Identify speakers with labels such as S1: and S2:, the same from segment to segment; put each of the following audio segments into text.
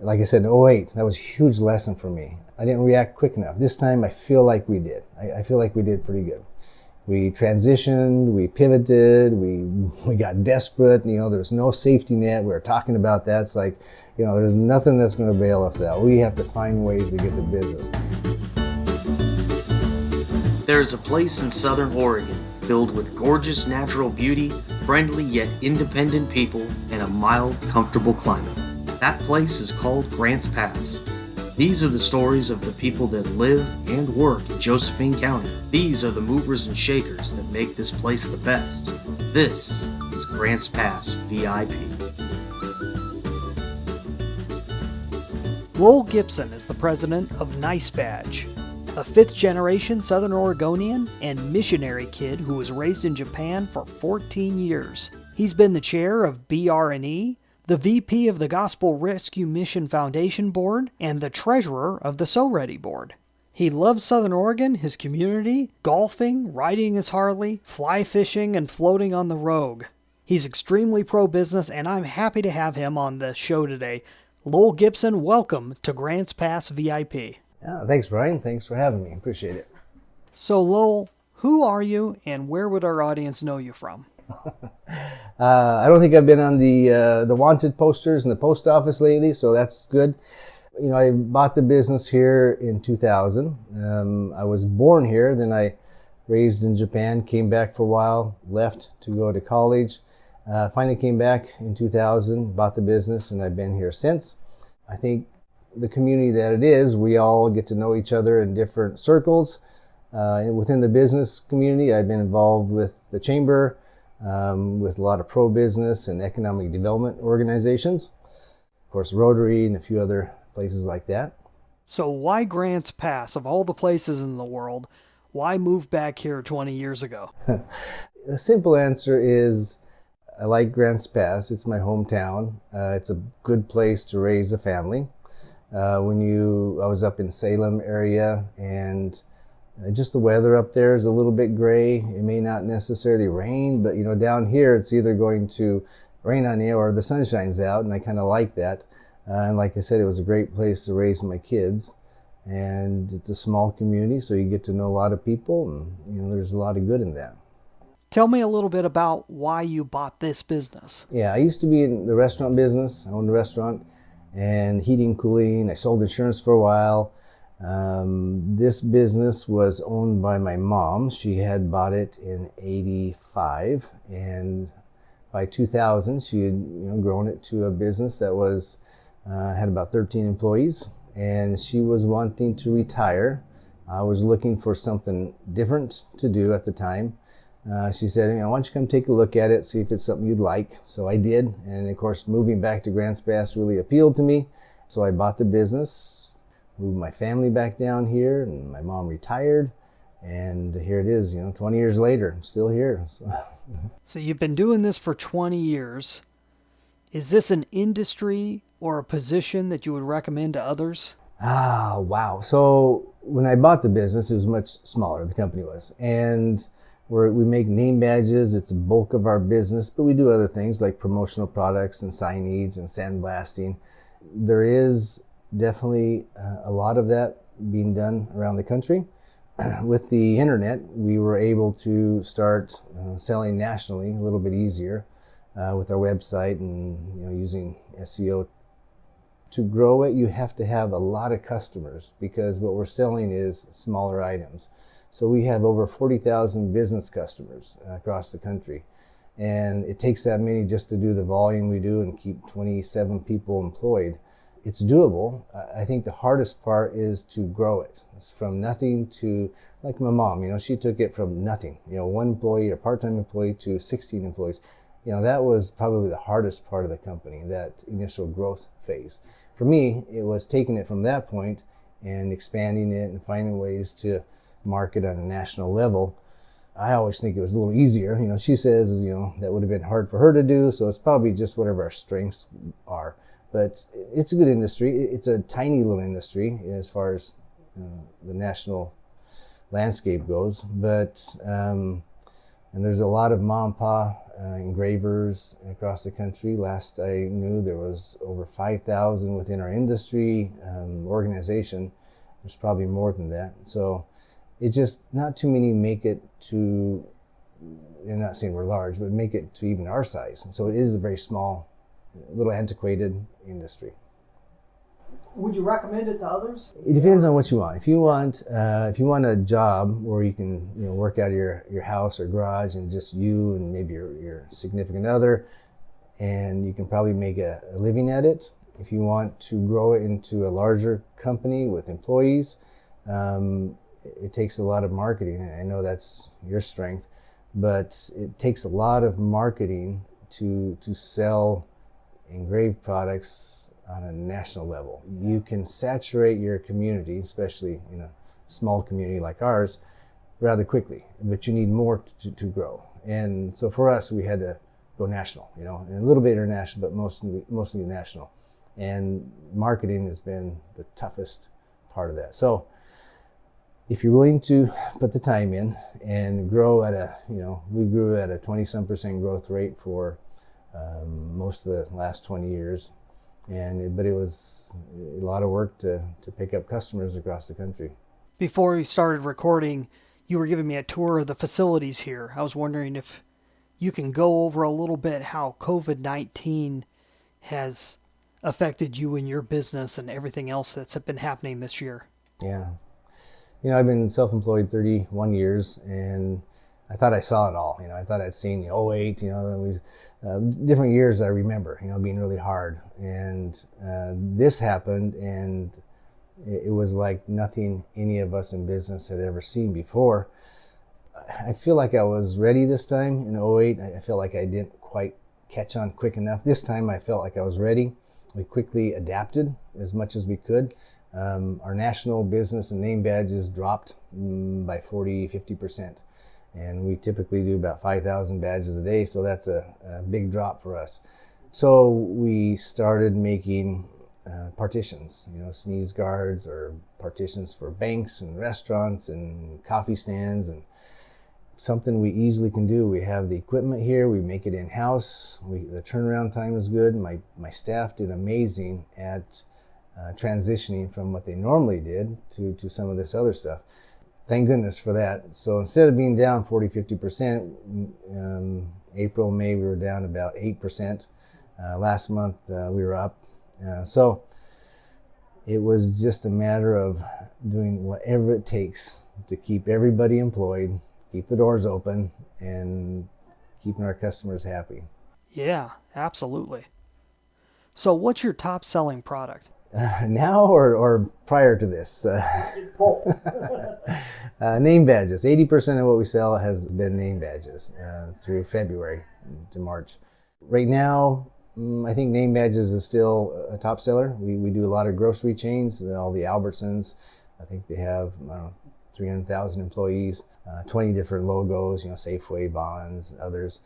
S1: Like I said, in '08, that was a huge lesson for me. I didn't react quick enough. This time I feel like we did. I feel like we did pretty good. We transitioned, we pivoted, we got desperate. There was no safety net. We were talking about that. It's like, there's nothing that's going to bail us out. We have to find ways to get the business.
S2: There's a place in Southern Oregon filled with gorgeous natural beauty, friendly yet independent people, and a mild, comfortable climate. That place is called Grants Pass. These are the stories of the people that live and work in Josephine County. These are the movers and shakers that make this place the best. This is Grants Pass VIP.
S3: Lowell Gibson is the president of NiceBadge, a fifth-generation Southern Oregonian and missionary kid who was raised in Japan for 14 years. He's been the chair of BR&E, the VP of the Gospel Rescue Mission Foundation Board, and the treasurer of the So Ready Board. He loves Southern Oregon, his community, golfing, riding his Harley, fly fishing, and floating on the Rogue. He's extremely pro-business, and I'm happy to have him on the show today. Lowell Gibson, welcome to Grants Pass VIP.
S1: Thanks, Brian. Thanks for having me. Appreciate it.
S3: So, Lowell, who are you, and where would our audience know you from?
S1: I don't think I've been on the wanted posters in the post office lately, so that's good. I bought the business here in 2000. I was born here, then I raised in Japan, came back for a while, left to go to college. Finally came back in 2000, bought the business, and I've been here since. I think the community that it is, we all get to know each other in different circles. Within the business community, I've been involved with the chamber, with a lot of pro-business and economic development organizations. Of course, Rotary and a few other places like that.
S3: So why Grants Pass? Of all the places in the world, why move back here 20 years ago?
S1: The simple answer is I like Grants Pass. It's my hometown. It's a good place to raise a family. I was up in Salem area, and just the weather up there is a little bit gray. It may not necessarily rain, but down here it's either going to rain on you or the sun shines out, and I kind of like that. And like I said, it was a great place to raise my kids, and it's a small community, so you get to know a lot of people, and there's a lot of good in that.
S3: Tell me a little bit about why you bought this business.
S1: Yeah, I used to be in the restaurant business. I owned a restaurant and heating, cooling. I sold insurance for a while. This business was owned by my mom. She had bought it in '85, and by 2000 she had grown it to a business that was had about 13 employees, and she was wanting to retire. I was looking for something different to do at the time. She said, why don't you come take a look at it, see if it's something you'd like. So I did, and of course moving back to Grants Pass really appealed to me. So I bought the business, moved my family back down here, and my mom retired, and here it is, 20 years later, I'm still here.
S3: So you've been doing this for 20 years. Is this an industry or a position that you would recommend to others?
S1: Wow. So when I bought the business, it was much smaller, the company was, and we make name badges. It's a bulk of our business, but we do other things like promotional products and signage and sandblasting. There is definitely a lot of that being done around the country. With the internet, we were able to start selling nationally a little bit easier with our website and using SEO. To grow it, you have to have a lot of customers because what we're selling is smaller items. So we have over 40,000 business customers across the country. And it takes that many just to do the volume we do and keep 27 people employed. It's doable. I think the hardest part is to grow it. It's from nothing to, like my mom, she took it from nothing, one employee or part-time employee to 16 employees. That was probably the hardest part of the company, that initial growth phase. For me, it was taking it from that point and expanding it and finding ways to market on a national level. I always think it was a little easier. She says, that would have been hard for her to do, so it's probably just whatever our strengths are. But it's a good industry. It's a tiny little industry as far as the national landscape goes. But and there's a lot of mom and pa engravers across the country. Last I knew, there was over 5,000 within our industry organization. There's probably more than that. So it's just not too many make it to, I'm not saying we're large, but make it to even our size. And so it is a very small, little antiquated industry.
S3: Would you recommend it to others?
S1: It depends on what you want. If you want a job where you can work out of your house or garage and just you and maybe your significant other, and you can probably make a living at it. If you want to grow it into a larger company with employees, it takes a lot of marketing. I know that's your strength, but it takes a lot of marketing to sell engraved products on a national level. You can saturate your community, especially in a small community like ours, rather quickly, but you need more to grow. And so for us, we had to go national, and a little bit international, but mostly national. And marketing has been the toughest part of that. So if you're willing to put the time in and grow we grew at a 20-some% growth rate for most of the last 20 years. But it was a lot of work to pick up customers across the country.
S3: Before we started recording, you were giving me a tour of the facilities here. I was wondering if you can go over a little bit how COVID-19 has affected you and your business and everything else that's been happening this year.
S1: Yeah. I've been self-employed 31 years, and I thought I saw it all. I thought I'd seen the '08, different years I remember, being really hard. And this happened, and it was like nothing any of us in business had ever seen before. I feel like I was ready this time in '08. I feel like I didn't quite catch on quick enough. This time I felt like I was ready. We quickly adapted as much as we could. Our national business and name badges dropped by 40-50%. And we typically do about 5,000 badges a day, so that's a big drop for us. So we started making partitions, sneeze guards or partitions for banks and restaurants and coffee stands, and something we easily can do. We have the equipment here, we make it in-house, the turnaround time is good. My staff did amazing at transitioning from what they normally did to some of this other stuff. Thank goodness for that. So instead of being down 40-50%, April, May, we were down about 8%. Last month, we were up. So it was just a matter of doing whatever it takes to keep everybody employed, keep the doors open, and keeping our customers happy.
S3: Yeah, absolutely. So what's your top selling product?
S1: Now or prior to this?
S3: Both.
S1: Name badges. 80% of what we sell has been name badges through February to March. Right now, I think name badges is still a top seller. We do a lot of grocery chains, all the Albertsons. I think they have 300,000 employees, 20 different logos, Safeway, Bonds, others.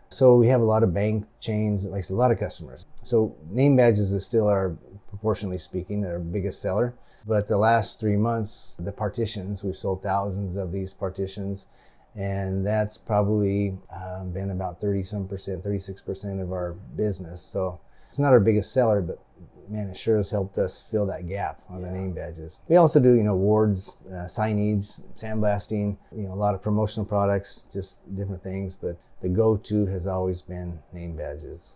S1: So we have a lot of bank chains, like a lot of customers. So name badges is still proportionally speaking, our biggest seller. But the last 3 months, the partitions, we've sold thousands of these partitions, and that's probably been about 30-some%, 36% of our business. So it's not our biggest seller, but man, it sure has helped us fill that gap on the name badges. We also do, awards, signage, sandblasting, a lot of promotional products, just different things, but the go-to has always been name badges.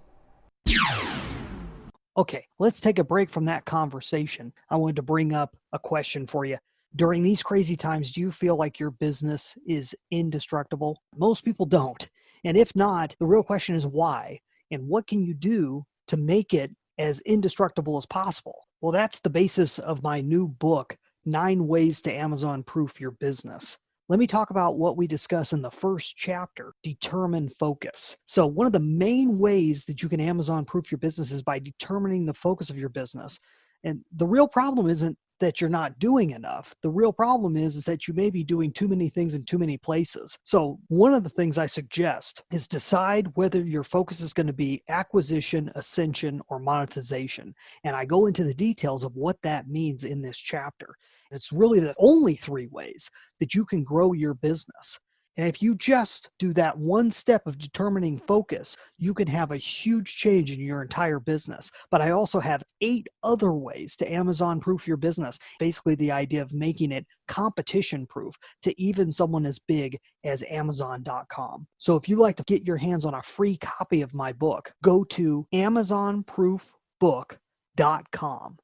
S3: Okay, let's take a break from that conversation. I wanted to bring up a question for you. During these crazy times, do you feel like your business is indestructible? Most people don't. And if not, the real question is why? And what can you do to make it as indestructible as possible? Well, that's the basis of my new book, 9 Ways to Amazon-Proof Your Business. Let me talk about what we discuss in the first chapter, determine focus. So one of the main ways that you can Amazon-proof your business is by determining the focus of your business. And the real problem isn't that you're not doing enough. The real problem is that you may be doing too many things in too many places. So one of the things I suggest is decide whether your focus is going to be acquisition, ascension, or monetization. And I go into the details of what that means in this chapter. It's really the only 3 ways that you can grow your business. And if you just do that one step of determining focus, you can have a huge change in your entire business. But I also have 8 other ways to Amazon proof your business. Basically, the idea of making it competition proof to even someone as big as Amazon.com. So if you'd like to get your hands on a free copy of my book, go to AmazonProofBook.com.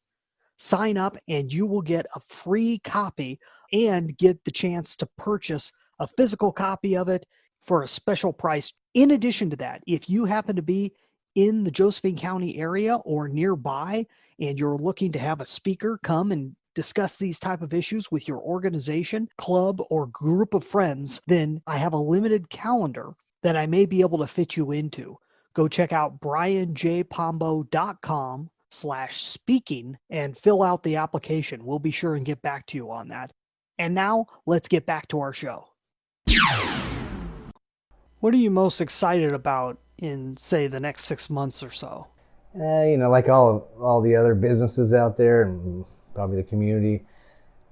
S3: Sign up and you will get a free copy and get the chance to purchase a physical copy of it for a special price. In addition to that, if you happen to be in the Josephine County area or nearby and you're looking to have a speaker come and discuss these type of issues with your organization, club, or group of friends, then I have a limited calendar that I may be able to fit you into. Go check out brianjpombo.com/speaking and fill out the application. We'll be sure and get back to you on that. And now let's get back to our show. What are you most excited about in, say, the next 6 months or so?
S1: Like all the other businesses out there and probably the community,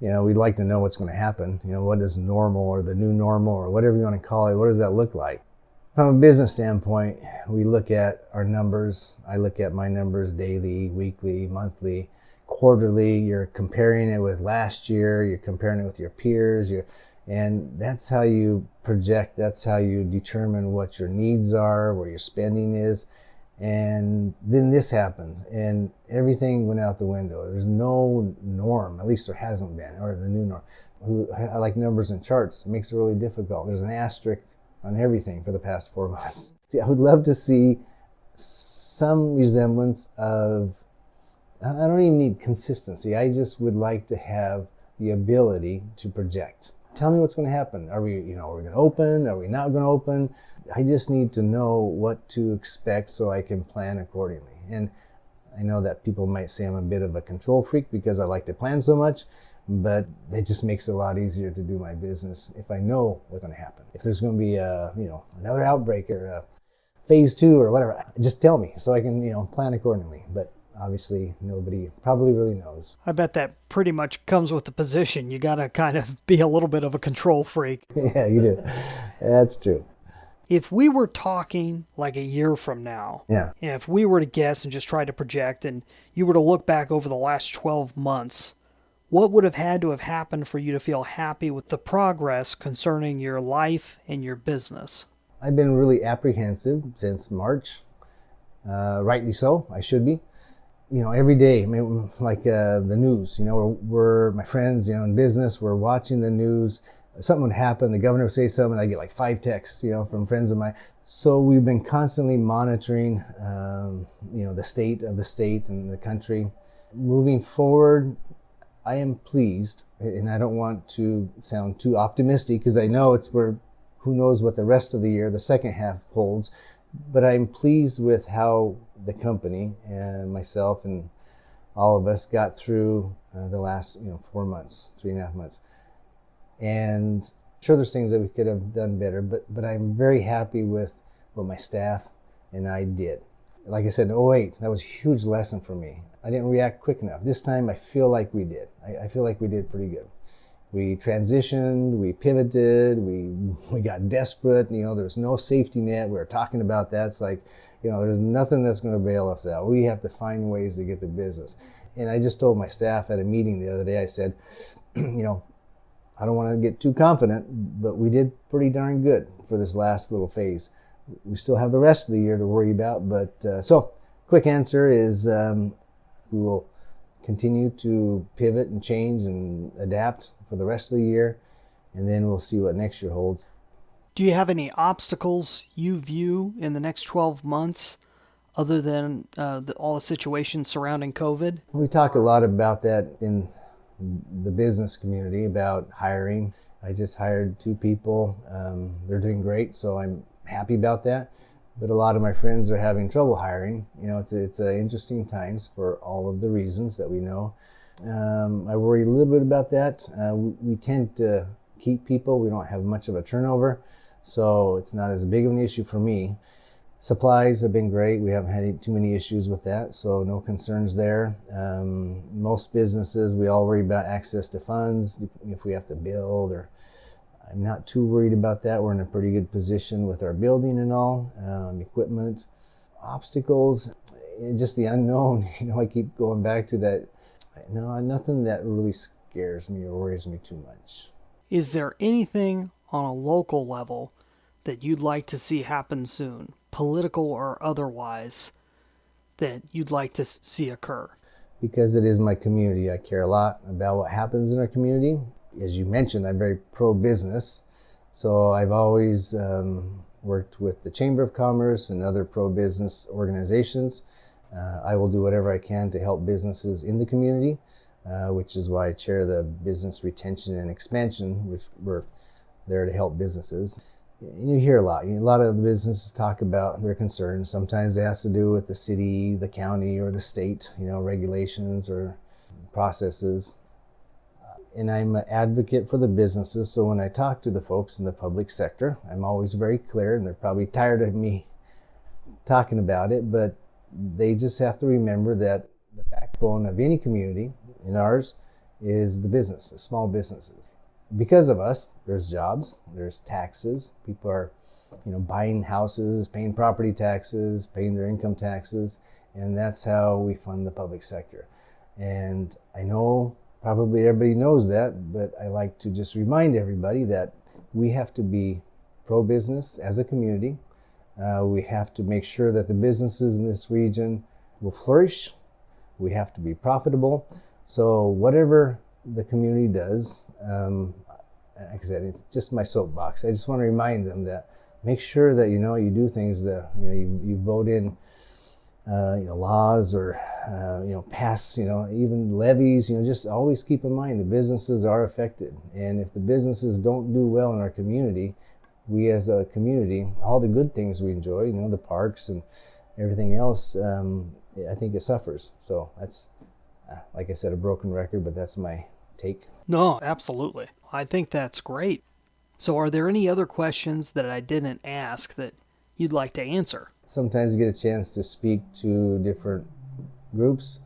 S1: we'd like to know what's going to happen. What is normal or the new normal or whatever you want to call it? What does that look like? From a business standpoint, we look at our numbers. I look at my numbers daily, weekly, monthly, quarterly. You're comparing it with last year. You're comparing it with your peers. And that's how you project. That's how you determine what your needs are, where your spending is. And then this happened, and everything went out the window. There's no norm, at least there hasn't been, or the new norm. I like numbers and charts. It makes it really difficult. There's an asterisk on everything for the past 4 months. I would love to see some resemblance of, I don't even need consistency. I just would like to have the ability to project. Tell me what's going to happen. Are we going to open? Are we not going to open? I just need to know what to expect so I can plan accordingly. And I know that people might say I'm a bit of a control freak because I like to plan so much, but it just makes it a lot easier to do my business if I know what's going to happen. If there's going to be another outbreak or a phase 2 or whatever, just tell me so I can plan accordingly. But obviously nobody probably really knows.
S3: I bet that pretty much comes with the position. You got to kind of be a little bit of a control freak.
S1: Yeah, you do. That's true.
S3: If we were talking like a year from now,
S1: yeah,
S3: and if we were to guess and just try to project, and you were to look back over the last 12 months, what would have had to have happened for you to feel happy with the progress concerning your life and your business?
S1: I've been really apprehensive since March. Rightly so, I should be. Every day, like the news, we're my friends, in business, we're watching the news. Something would happen, the governor would say something, I get like 5 texts, from friends of mine. So we've been constantly monitoring, the state of the state and the country. Moving forward, I am pleased, and I don't want to sound too optimistic because I know who knows what the rest of the year, the second half holds. But I'm pleased with how the company and myself and all of us got through the last 4 months, 3.5 months. And sure, there's things that we could have done better, but I'm very happy with what my staff and I did. Like I said, in 2008, that was a huge lesson for me. I didn't react quick enough. This time I feel like we did. I feel like we did pretty good. We transitioned, we pivoted, we got desperate. There's no safety net. We were talking about that. It's like, there's nothing that's going to bail us out. We have to find ways to get the business. And I just told my staff at a meeting the other day, I said, I don't want to get too confident, but we did pretty darn good for this last little phase. We still have the rest of the year to worry about, but so quick answer is we will continue to pivot and change and adapt for the rest of the year, and then we'll see what next year holds.
S3: Do you have any obstacles you view in the next 12 months other than all the situations surrounding COVID?
S1: We talk a lot about that in the business community, about hiring. I just hired 2 people. They're doing great, so I'm happy about that. But a lot of my friends are having trouble hiring. It's interesting times for all of the reasons that we know. I worry a little bit about that. We tend to keep people. We don't have much of a turnover, so it's not as big of an issue for me. Supplies have been great. We haven't had too many issues with that, so no concerns there. Most businesses, we all worry about access to funds, if we have to build, or I'm not too worried about that. We're in a pretty good position with our building and all, equipment. Obstacles, just the unknown. I keep going back to that. No, nothing that really scares me or worries me too much.
S3: Is there anything on a local level that you'd like to see happen soon, political or otherwise, that you'd like to see occur?
S1: Because it is my community, I care a lot about what happens in our community. As you mentioned, I'm very pro-business, so I've always worked with the Chamber of Commerce and other pro-business organizations. I will do whatever I can to help businesses in the community, which is why I chair the Business Retention and Expansion, which we're there to help businesses. You hear a lot of the businesses talk about their concerns. Sometimes it has to do with the city, the county, or the state, regulations or processes. And I'm an advocate for the businesses, so when I talk to the folks in the public sector, I'm always very clear, and they're probably tired of me talking about it, but they just have to remember that the backbone of any community, in ours, is the business, the small businesses. Because of us, there's jobs, there's taxes. People are, buying houses, paying property taxes, paying their income taxes, and that's how we fund the public sector. And I know probably everybody knows that, but I like to just remind everybody that we have to be pro-business as a community. We have to make sure that the businesses in this region will flourish. We have to be profitable. So whatever the community does, like I said, it's just my soapbox. I just want to remind them that make sure that you do things that you vote in laws or pass even levies. Just always keep in mind the businesses are affected, and if the businesses don't do well in our community, we as a community, all the good things we enjoy, the parks and everything else, I think it suffers. So that's, like I said, a broken record, but that's my take.
S3: No, absolutely. I think that's great. So are there any other questions that I didn't ask that you'd like to answer?
S1: Sometimes you get a chance to speak to different groups.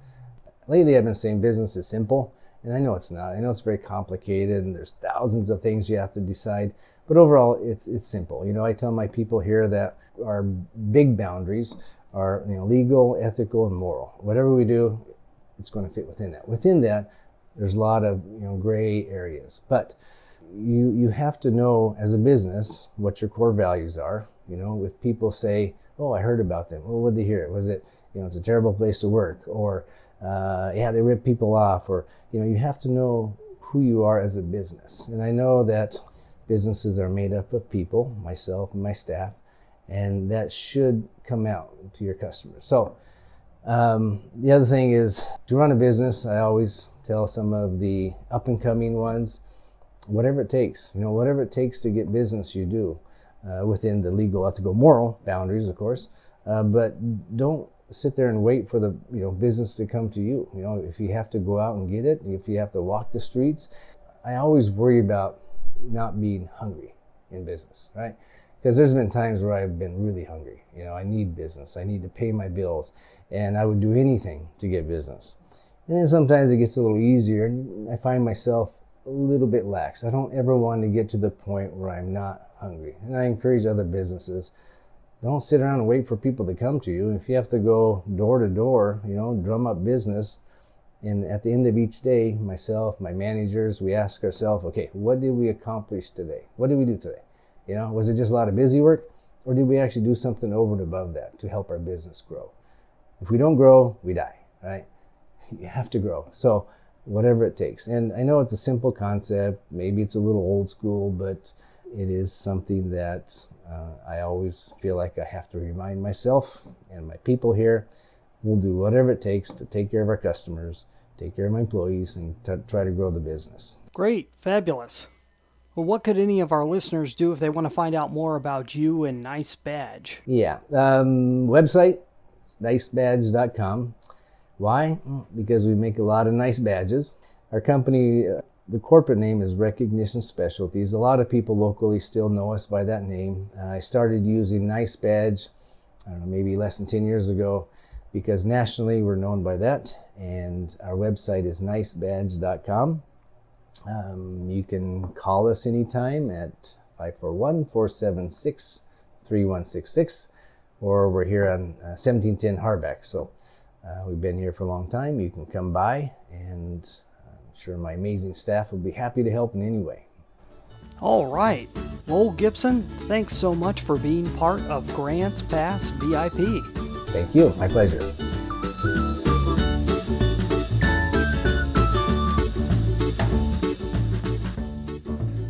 S1: Lately I've been saying business is simple, and I know it's not. I know it's very complicated and there's thousands of things you have to decide, but overall it's simple. I tell my people here that our big boundaries are legal, ethical, and moral. Whatever we do, it's going to fit within that. Within that, there's a lot of gray areas, but you have to know as a business what your core values are. If people say, "Oh, I heard about them," well, what did they hear? Was it it's a terrible place to work, or they rip people off, or you have to know who you are as a business. And I know that businesses are made up of people, myself and my staff, and that should come out to your customers. So the other thing is, to run a business, I always tell some of the up-and-coming ones, whatever it takes, whatever it takes to get business, you do, within the legal, ethical, moral boundaries, of course, but don't sit there and wait for the business to come to you. If you have to go out and get it, if you have to walk the streets, I always worry about not being hungry in business, right? Because there's been times where I've been really hungry. I need business. I need to pay my bills. And I would do anything to get business. And then sometimes it gets a little easier, and I find myself a little bit lax. I don't ever want to get to the point where I'm not hungry. And I encourage other businesses, don't sit around and wait for people to come to you. If you have to go door to door, drum up business, and at the end of each day, myself, my managers, we ask ourselves, okay, what did we accomplish today? What did we do today? Was it just a lot of busy work, or did we actually do something over and above that to help our business grow? If we don't grow, we die, right? You have to grow. So whatever it takes. And I know it's a simple concept. Maybe it's a little old school, but it is something that I always feel like I have to remind myself and my people here. We'll do whatever it takes to take care of our customers, take care of my employees, and try to grow the business.
S3: Great. Fabulous. Well, what could any of our listeners do if they want to find out more about you and NiceBadge?
S1: Yeah. Website, NiceBadge.com. Why? Because we make a lot of nice badges. Our company, the corporate name is Recognition Specialties. A lot of people locally still know us by that name. I started using NiceBadge, I don't know, maybe less than 10 years ago, because nationally we're known by that. And our website is NiceBadge.com. You can call us anytime at 541-476-3166, or we're here on 1710 Harbeck. So we've been here for a long time. You can come by, and I'm sure my amazing staff will be happy to help in any way.
S3: All right. Lowell Gibson, thanks so much for being part of Grants Pass VIP.
S1: Thank you. My pleasure.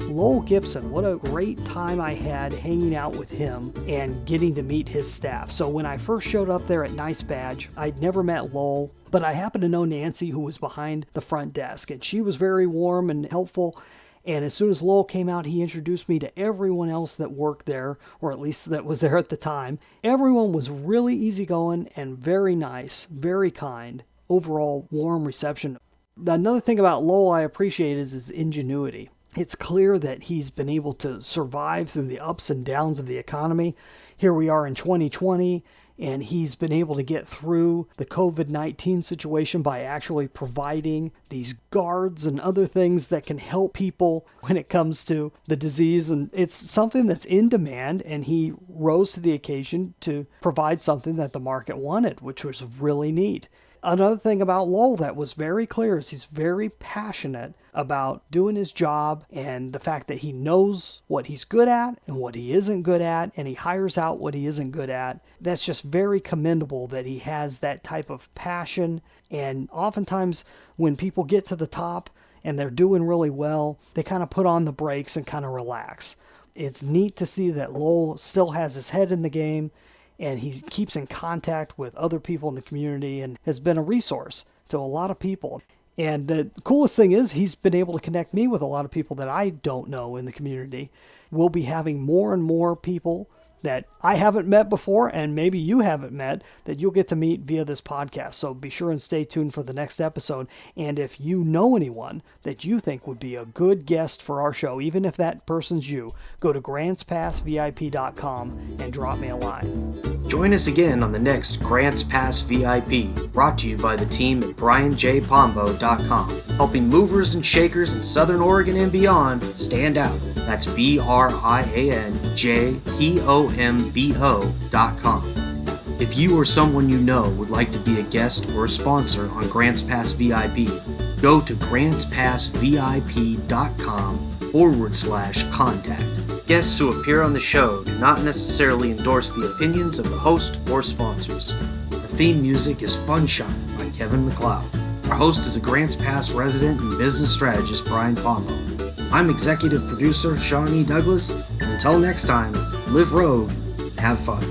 S3: Lowell Gibson, what a great time I had hanging out with him and getting to meet his staff. So when I first showed up there at NiceBadge, I'd never met Lowell, but I happened to know Nancy, who was behind the front desk, and she was very warm and helpful. And as soon as Lowell came out, he introduced me to everyone else that worked there, or at least that was there at the time. Everyone was really easygoing and very nice, very kind. Overall, warm reception. Another thing about Lowell I appreciate is his ingenuity. It's clear that he's been able to survive through the ups and downs of the economy. Here we are in 2020, and he's been able to get through the COVID-19 situation by actually providing these guards and other things that can help people when it comes to the disease. And it's something that's in demand, and he rose to the occasion to provide something that the market wanted, which was really neat. Another thing about Lowell that was very clear is he's very passionate about doing his job, and the fact that he knows what he's good at and what he isn't good at, and he hires out what he isn't good at. That's just very commendable that he has that type of passion. And oftentimes when people get to the top and they're doing really well, they kind of put on the brakes and kind of relax. It's neat to see that Lowell still has his head in the game, and he keeps in contact with other people in the community and has been a resource to a lot of people. And the coolest thing is he's been able to connect me with a lot of people that I don't know in the community. We'll be having more and more people that I haven't met before, and maybe you haven't met, that you'll get to meet via this podcast. So be sure and stay tuned for the next episode. And if you know anyone that you think would be a good guest for our show, even if that person's you, go to grantspassvip.com and drop me a line.
S2: Join us again on the next Grants Pass VIP, brought to you by the team at brianjpombo.com, helping movers and shakers in Southern Oregon and beyond stand out. That's BrianJPombo.com. If you or someone you know would like to be a guest or a sponsor on Grants Pass VIP, go to grantspassvip.com/contact. Guests who appear on the show do not necessarily endorse the opinions of the host or sponsors. Our theme music is Fun Shot by Kevin MacLeod. Our host is a Grants Pass resident and business strategist, Brian Pombo. I'm executive producer Sean E. Douglas. Until next time, live rogue and have fun.